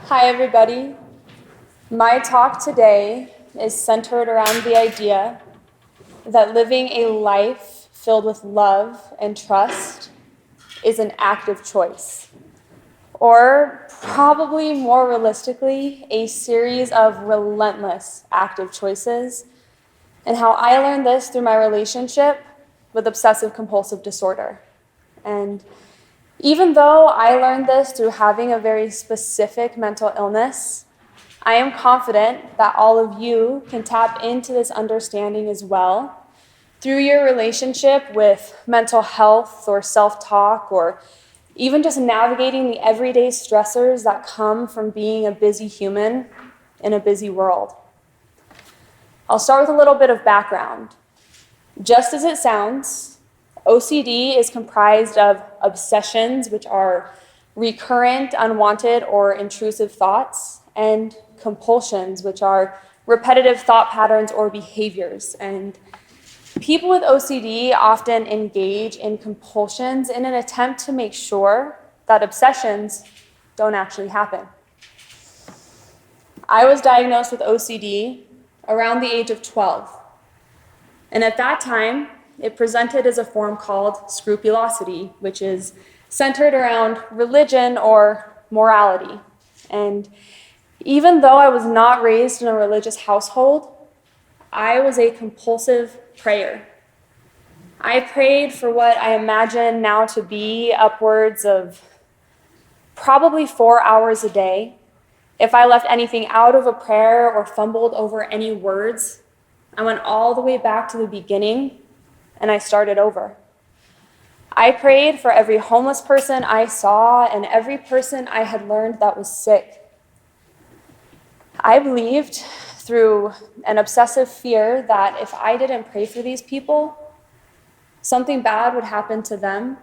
Hi, everybody. My talk today is centered around the idea that living a life filled with love and trust is an active choice, or probably more realistically, a series of relentless active choices, and how I learned this through my relationship with obsessive-compulsive disorder. And even though I learned this through having a very specific mental illness, I am confident that all of you can tap into this understanding as well through your relationship with mental health or self-talk, or even just navigating the everyday stressors that come from being a busy human in a busy world. I'll start with a little bit of background. Just as it sounds, OCD is comprised of obsessions, which are recurrent, unwanted, or intrusive thoughts, and compulsions, which are repetitive thought patterns or behaviors. And people with OCD often engage in compulsions in an attempt to make sure that obsessions don't actually happen. I was diagnosed with OCD around the age of 12. And at that time, it presented as a form called scrupulosity, which is centered around religion or morality. And even though I was not raised in a religious household, I was a compulsive prayer. I prayed for what I imagine now to be upwards of probably 4 hours a day. If I left anything out of a prayer or fumbled over any words, I went all the way back to the beginning and I started over. I prayed for every homeless person I saw and every person I had learned that was sick. I believed through an obsessive fear that if I didn't pray for these people, something bad would happen to them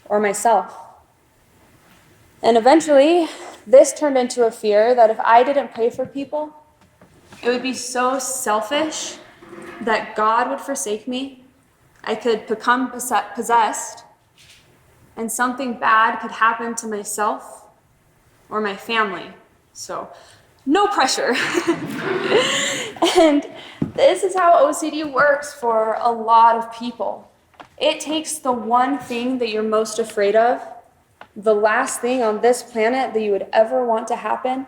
or myself. And eventually, this turned into a fear that if I didn't pray for people, it would be so selfish that God would forsake me. I could become possessed, and something bad could happen to myself or my family. So, no pressure. And this is how OCD works for a lot of people. It takes the one thing that you're most afraid of, the last thing on this planet that you would ever want to happen,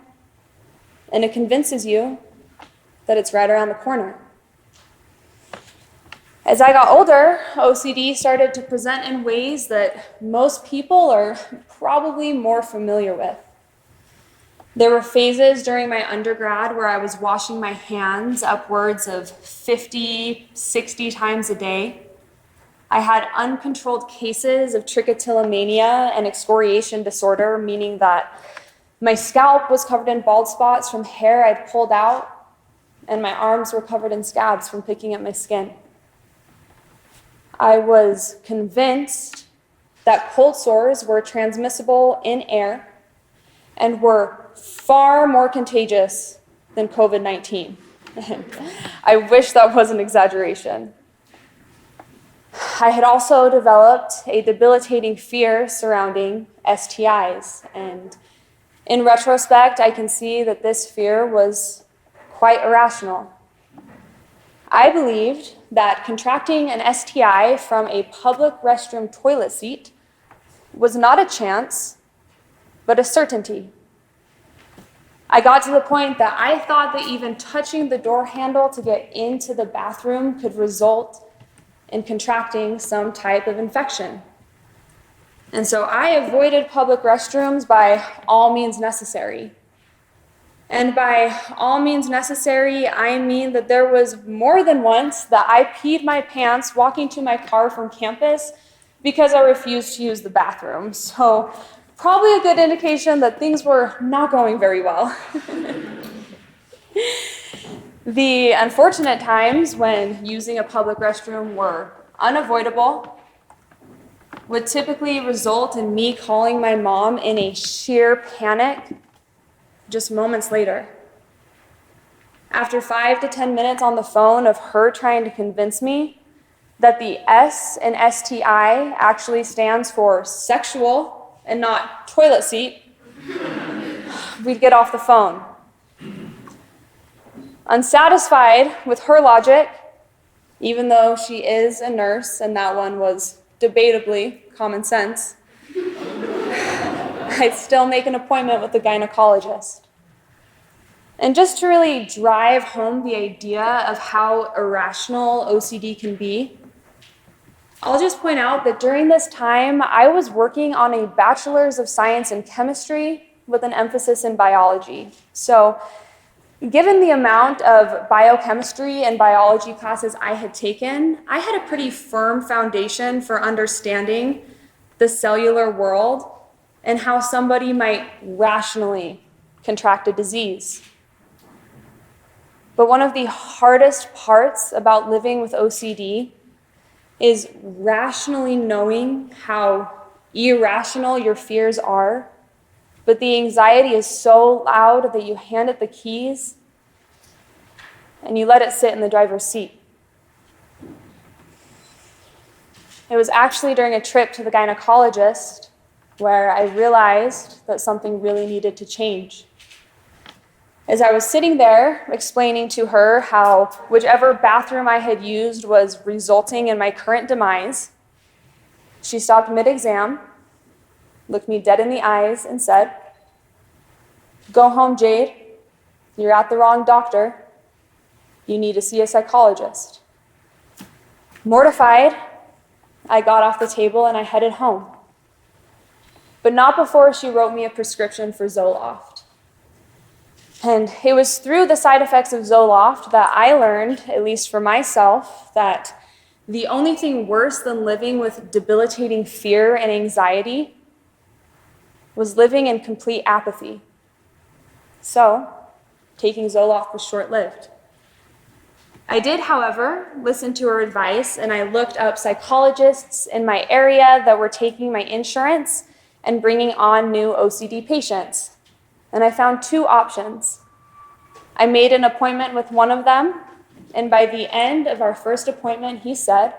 and it convinces you that it's right around the corner. As I got older, OCD started to present in ways that most people are probably more familiar with. There were phases during my undergrad where I was washing my hands upwards of 50, 60 times a day. I had uncontrolled cases of trichotillomania and excoriation disorder, meaning that my scalp was covered in bald spots from hair I'd pulled out, and my arms were covered in scabs from picking at my skin. I was convinced that cold sores were transmissible in air and were far more contagious than COVID-19. I wish that was an exaggeration. I had also developed a debilitating fear surrounding STIs, and in retrospect, I can see that this fear was quite irrational. I believed that contracting an STI from a public restroom toilet seat was not a chance, but a certainty. I got to the point that I thought that even touching the door handle to get into the bathroom could result in contracting some type of infection. And so I avoided public restrooms by all means necessary. And by all means necessary, I mean that there was more than once that I peed my pants walking to my car from campus because I refused to use the bathroom. So probably a good indication that things were not going very well. The unfortunate times when using a public restroom were unavoidable would typically result in me calling my mom in a sheer panic just moments later. After 5 to 10 minutes on the phone of her trying to convince me that the S in STI actually stands for sexual and not toilet seat, we'd get off the phone. Unsatisfied with her logic, even though she is a nurse, and that one was debatably common sense, I'd still make an appointment with the gynecologist. And just to really drive home the idea of how irrational OCD can be, I'll just point out that during this time, I was working on a bachelor's of science in chemistry with an emphasis in biology. So, given the amount of biochemistry and biology classes I had taken, I had a pretty firm foundation for understanding the cellular world and how somebody might rationally contract a disease. But one of the hardest parts about living with OCD is rationally knowing how irrational your fears are, but the anxiety is so loud that you hand it the keys and you let it sit in the driver's seat. It was actually during a trip to the gynecologist where I realized that something really needed to change. As I was sitting there explaining to her how whichever bathroom I had used was resulting in my current demise, she stopped mid-exam, looked me dead in the eyes, and said, "Go home, Jade. You're at the wrong doctor. You need to see a psychologist." Mortified, I got off the table and I headed home. But not before she wrote me a prescription for Zoloft. And it was through the side effects of Zoloft that I learned, at least for myself, that the only thing worse than living with debilitating fear and anxiety was living in complete apathy. So, taking Zoloft was short-lived. I did, however, listen to her advice, and I looked up psychologists in my area that were taking my insurance and bringing on new OCD patients. And I found two options. I made an appointment with one of them, and by the end of our first appointment, he said,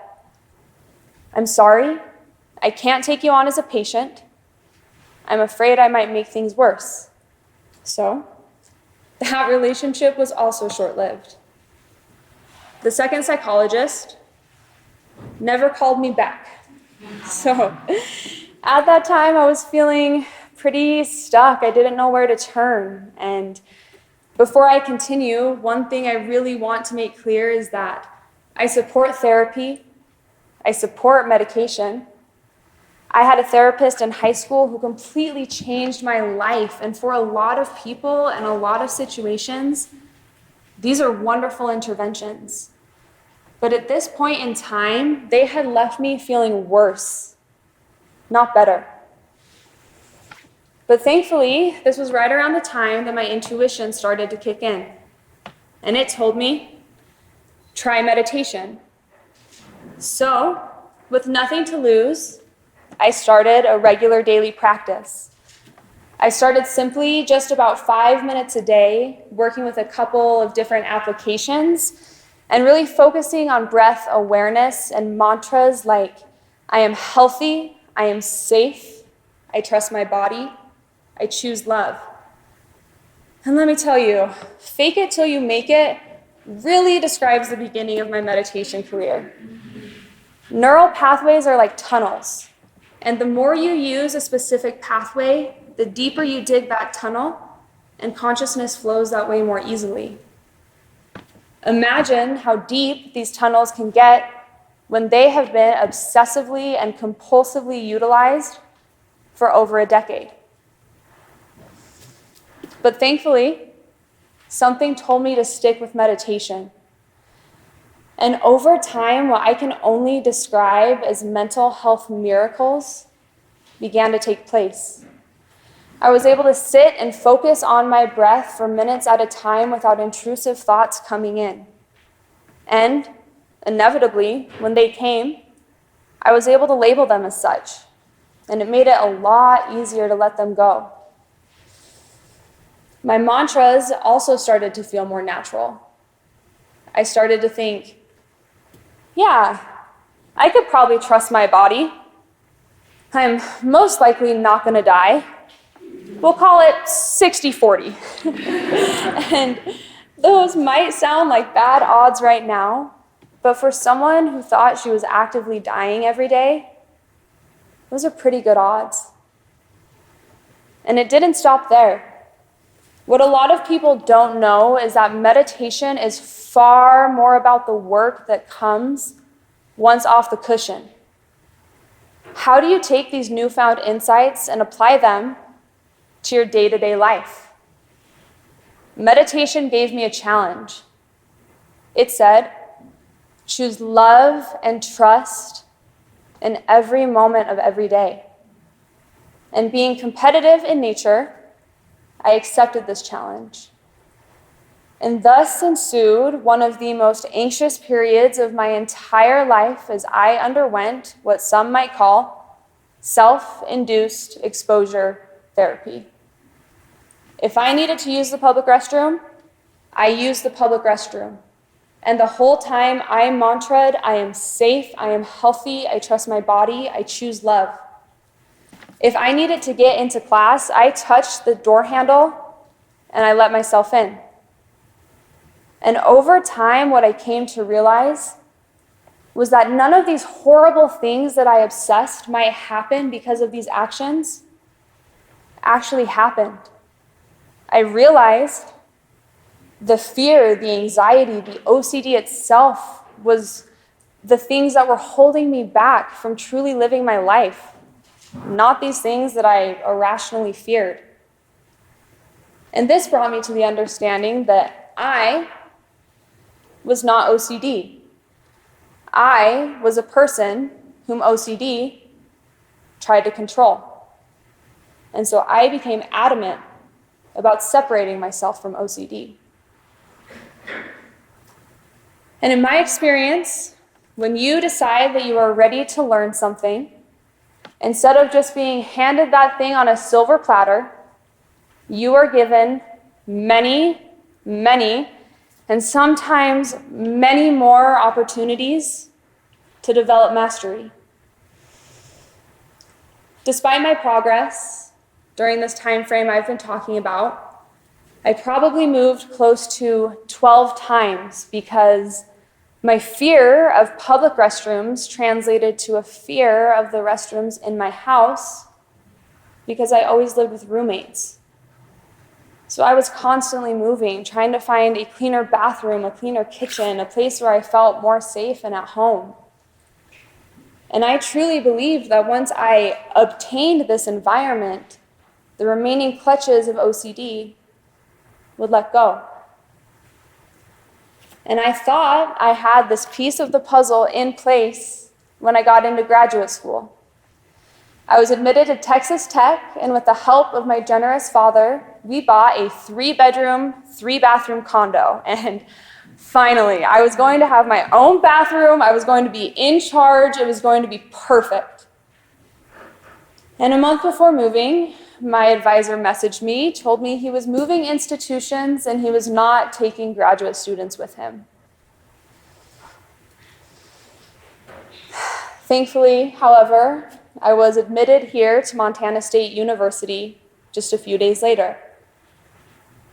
"I'm sorry, I can't take you on as a patient. I'm afraid I might make things worse." So, that relationship was also short-lived. The second psychologist never called me back. So, at that time, I was feeling pretty stuck. I didn't know where to turn. And before I continue, one thing I really want to make clear is that I support therapy. I support medication. I had a therapist in high school who completely changed my life. And for a lot of people and a lot of situations, these are wonderful interventions. But at this point in time, they had left me feeling worse, not better. But thankfully, this was right around the time that my intuition started to kick in. And it told me, try meditation. So, with nothing to lose, I started a regular daily practice. I started simply just about 5 minutes a day, working with a couple of different applications, and really focusing on breath awareness and mantras like, I am healthy, I am safe, I trust my body, I choose love. And let me tell you, fake it till you make it really describes the beginning of my meditation career. Neural pathways are like tunnels, and the more you use a specific pathway, the deeper you dig that tunnel, and consciousness flows that way more easily. Imagine how deep these tunnels can get when they have been obsessively and compulsively utilized for over a decade. But thankfully, something told me to stick with meditation. And over time, what I can only describe as mental health miracles began to take place. I was able to sit and focus on my breath for minutes at a time without intrusive thoughts coming in. And inevitably, when they came, I was able to label them as such. And it made it a lot easier to let them go. My mantras also started to feel more natural. I started to think, yeah, I could probably trust my body. I'm most likely not going to die. We'll call it 60-40. And those might sound like bad odds right now, but for someone who thought she was actively dying every day, those are pretty good odds. And it didn't stop there. What a lot of people don't know is that meditation is far more about the work that comes once off the cushion. How do you take these newfound insights and apply them to your day-to-day life? Meditation gave me a challenge. It said, choose love and trust in every moment of every day. And being competitive in nature, I accepted this challenge. And thus ensued one of the most anxious periods of my entire life as I underwent what some might call self-induced exposure therapy. If I needed to use the public restroom, I used the public restroom. And the whole time I mantraed, I am safe, I am healthy, I trust my body, I choose love. If I needed to get into class, I touched the door handle and I let myself in. And over time, what I came to realize was that none of these horrible things that I obsessed might happen because of these actions actually happened. I realized the fear, the anxiety, the OCD itself was the things that were holding me back from truly living my life, not these things that I irrationally feared. And this brought me to the understanding that I was not OCD. I was a person whom OCD tried to control. And so I became adamant about separating myself from OCD. And in my experience, when you decide that you are ready to learn something, instead of just being handed that thing on a silver platter, you are given many, and sometimes many more opportunities to develop mastery. Despite my progress during this time frame I've been talking about, I probably moved close to 12 times because my fear of public restrooms translated to a fear of the restrooms in my house because I always lived with roommates. So I was constantly moving, trying to find a cleaner bathroom, a cleaner kitchen, a place where I felt more safe and at home. And I truly believed that once I obtained this environment, the remaining clutches of OCD would let go. And I thought I had this piece of the puzzle in place when I got into graduate school. I was admitted to Texas Tech, and with the help of my generous father, we bought a 3-bedroom, 3-bathroom condo. And finally, I was going to have my own bathroom, I was going to be in charge, it was going to be perfect. And a month before moving, my advisor messaged me, told me he was moving institutions and he was not taking graduate students with him. Thankfully, however, I was admitted here to Montana State University just a few days later.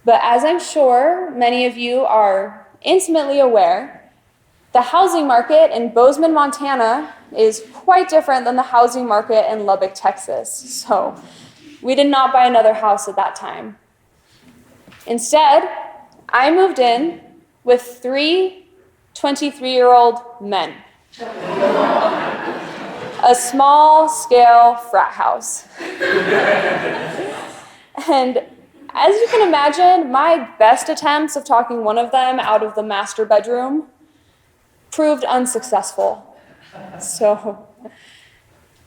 But as I'm sure many of you are intimately aware, the housing market in Bozeman, Montana is quite different than the housing market in Lubbock, Texas. So we did not buy another house at that time. Instead, I moved in with 3 23-year-old men. A small-scale frat house. And as you can imagine, my best attempts of talking one of them out of the master bedroom proved unsuccessful. So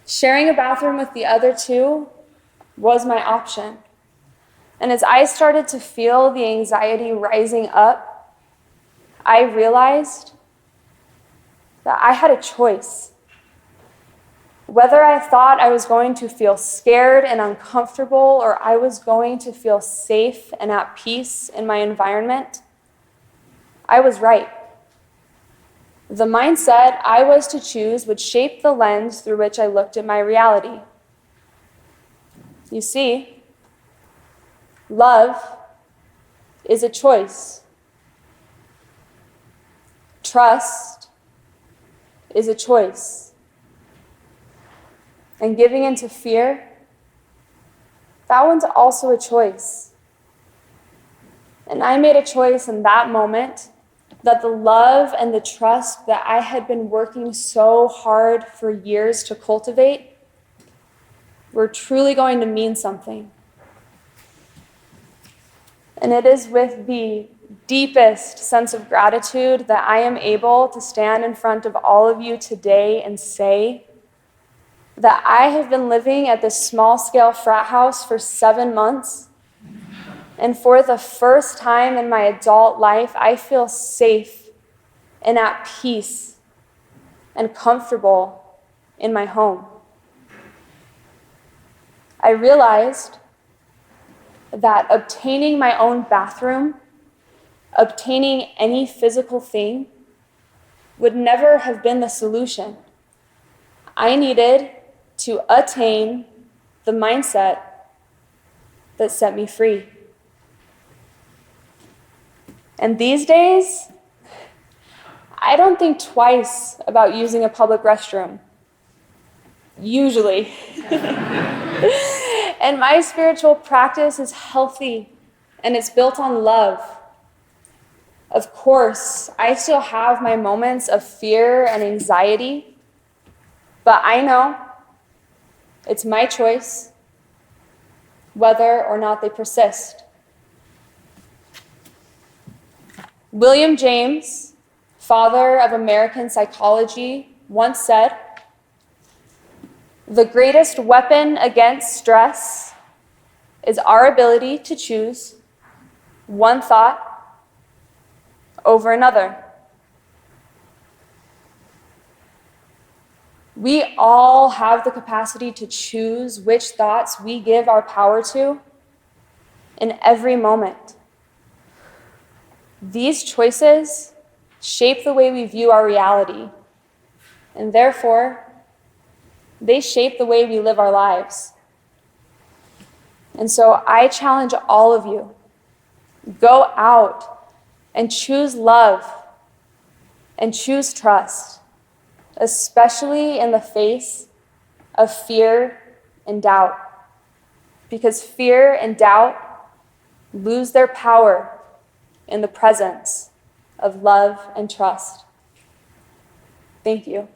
sharing a bathroom with the other two was my option. And as I started to feel the anxiety rising up, I realized that I had a choice. Whether I thought I was going to feel scared and uncomfortable or I was going to feel safe and at peace in my environment, I was right. The mindset I was to choose would shape the lens through which I looked at my reality. You see, Love is a choice. Trust is a choice. And giving into fear, that one's also a choice. And I made a choice in that moment that the love and the trust that I had been working so hard for years to cultivate were truly going to mean something. And it is with the deepest sense of gratitude that I am able to stand in front of all of you today and say that I have been living at this small-scale frat house for 7 months, and for the first time in my adult life, I feel safe and at peace and comfortable in my home. I realized that obtaining my own bathroom, obtaining any physical thing, would never have been the solution. I needed to attain the mindset that set me free. And these days, I don't think twice about using a public restroom. Usually. And my spiritual practice is healthy, and it's built on love. Of course, I still have my moments of fear and anxiety, but I know it's my choice whether or not they persist. William James, father of American psychology, once said, "The greatest weapon against stress is our ability to choose one thought over another." We all have the capacity to choose which thoughts we give our power to in every moment. These choices shape the way we view our reality, and therefore, they shape the way we live our lives. And so I challenge all of you, go out and choose love and choose trust, especially in the face of fear and doubt, because fear and doubt lose their power in the presence of love and trust. Thank you.